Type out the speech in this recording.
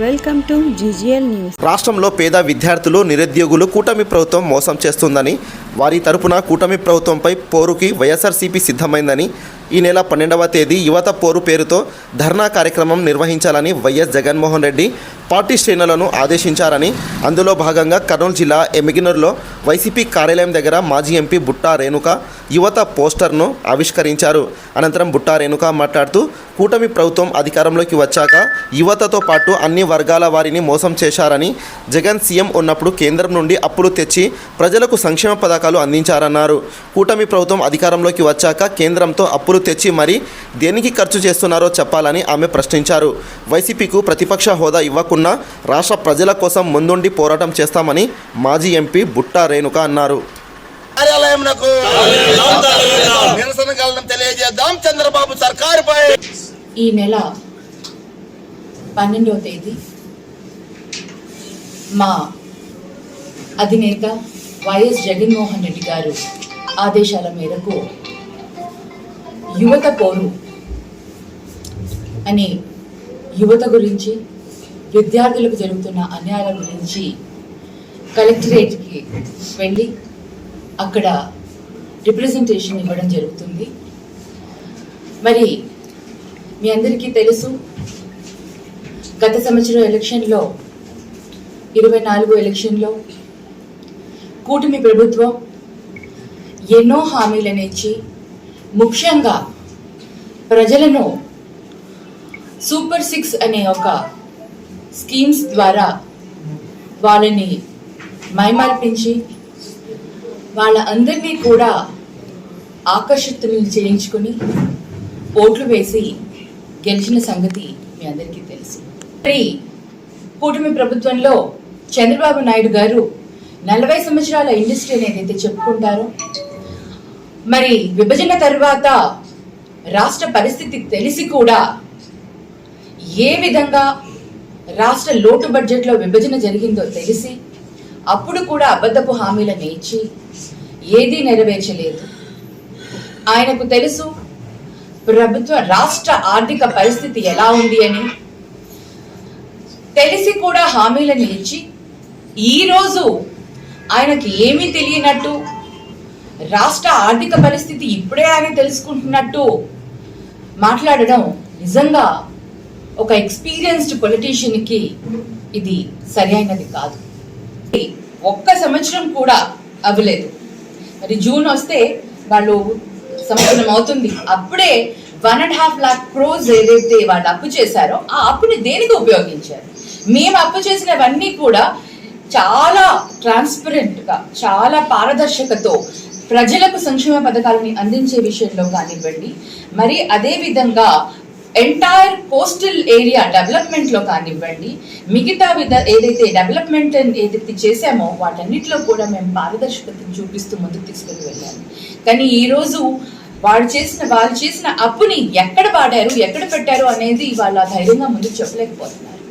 Welcome to GGL news. రాష్ట్రంలో పేద విద్యార్థులు నిరుద్యోగులు కూటమి ప్రభుత్వం మోసం చేస్తుందని, వారి తరపున కూటమి ప్రభుత్వంపై పోరుకి వైఎస్ఆర్సీపీ సిద్ధమైందని, ఈ నెల 12వ తేదీ యువత పోరు పేరుతో ధర్నా కార్యక్రమం నిర్వహించాలని వైఎస్ జగన్మోహన్ రెడ్డి పార్టీ శ్రేణులను ఆదేశించారని, అందులో భాగంగా కర్నూలు జిల్లా ఎమ్మిగనూరులో వైసీపీ కార్యాలయం దగ్గర మాజీ ఎంపీ బుట్టా రేణుక యువత పోస్టర్ను ఆవిష్కరించారు. అనంతరం బుట్టా రేణుక మాట్లాడుతూ, కూటమి ప్రభుత్వం అధికారంలోకి వచ్చాక యువతతో పాటు అన్ని వర్గాల వారిని మోసం చేశారని, జగన్ సీఎం ఉన్నప్పుడు కేంద్రం నుండి అప్పులు తెచ్చి ప్రజలకు సంక్షేమ పథకాలు అందించారన్నారు. కూటమి ప్రభుత్వం అధికారంలోకి వచ్చాక కేంద్రంతో అప్పులు తెచ్చి మరి దేనికి ఖర్చు చేస్తున్నారో చెప్పాలని ఆమె ప్రశ్నించారు. వైసీపీకు ప్రతిపక్ష హోదా ఇవ్వకున్నా రాష్ట్ర ప్రజల కోసం ముందుండి పోరాటం చేస్తామని మాజీ ఎంపీ బుట్టా రేణుక అన్నారు. ఈ నెల 12వ తేదీ మా అధినేత వైఎస్ జగన్మోహన్ రెడ్డి గారు ఆదేశాల మేరకు యువత పోరు అని యువత గురించి, విద్యార్థులకు జరుగుతున్న అన్యాయాల గురించి కలెక్టరేట్కి వెళ్ళి అక్కడ రిప్రజెంటేషన్ ఇవ్వడం జరుగుతుంది. మరి మీ అందరికీ తెలుసు, గత సంవత్సరం ఎలక్షన్లో 24 ఎలక్షన్లో కూటమి ప్రభుత్వం ఎన్నో హామీలను ఇచ్చి ముఖ్యంగా ప్రజలను సూపర్ 6 అనే ఒక స్కీమ్స్ ద్వారా వాళ్ళని మైమర్పించి వాళ్ళ అందరినీ కూడా ఆకర్షితులను చేయించుకుని ఓట్లు వేసి గెలిచిన సంగతి మీ అందరికీ తెలుసు. మరి కూటమి ప్రభుత్వంలో చంద్రబాబు నాయుడు గారు 40 సంవత్సరాల ఇండస్ట్రీ ఏదైతే చెప్పుకుంటారో, మరి విభజన తర్వాత రాష్ట్ర పరిస్థితి తెలిసి కూడా ఏ విధంగా రాష్ట్ర లోటు బడ్జెట్లో విభజన జరిగిందో తెలిసి అప్పుడు కూడా అబద్ధపు హామీలను ఇచ్చి ఏదీ నెరవేర్చలేదు. ఆయనకు తెలుసు రాష్ట్ర ఆర్థిక పరిస్థితి ఎలా ఉంది అని తెలిసి కూడా హామీలను ఇచ్చి ఈరోజు ఆయనకి ఏమీ తెలియనట్టు, రాష్ట్ర ఆర్థిక పరిస్థితి ఇప్పుడే ఆయన తెలుసుకుంటున్నట్టు మాట్లాడడం నిజంగా ఒక ఎక్స్పీరియన్స్డ్ పొలిటీషియన్కి ఇది సరైనది కాదు. ఒక్క సంవత్సరం కూడా అవ్వలేదు. మరి జూన్ వస్తే వాళ్ళు సంవత్సరం అవుతుంది. అప్పుడే 1.5 lakh crores ఏదైతే వాళ్ళు అప్పు చేశారో ఆ అప్పుని దేనికి ఉపయోగించారు? మేము అప్పు చేసినవన్నీ కూడా చాలా ట్రాన్స్పరెంట్గా, చాలా పారదర్శకతో ప్రజలకు సంక్షేమ పథకాలని అందించే విషయంలో కానివ్వండి, మరి అదే విధంగా ఎంటైర్ కోస్టల్ ఏరియా డెవలప్మెంట్లో కానివ్వండి, మిగతా ఏదైతే డెవలప్మెంట్ ఏదైతే చేశామో వాటన్నిటిలో కూడా మేము పారదర్శకతను చూపిస్తూ ముందుకు తీసుకుని వెళ్ళాము. కానీ ఈరోజు వాళ్ళు చేసిన అప్పుని ఎక్కడ వాడారు, ఎక్కడ పెట్టారు అనేది వాళ్ళ ధైర్యంగా ముందుకు చెప్పలేకపోతున్నారు.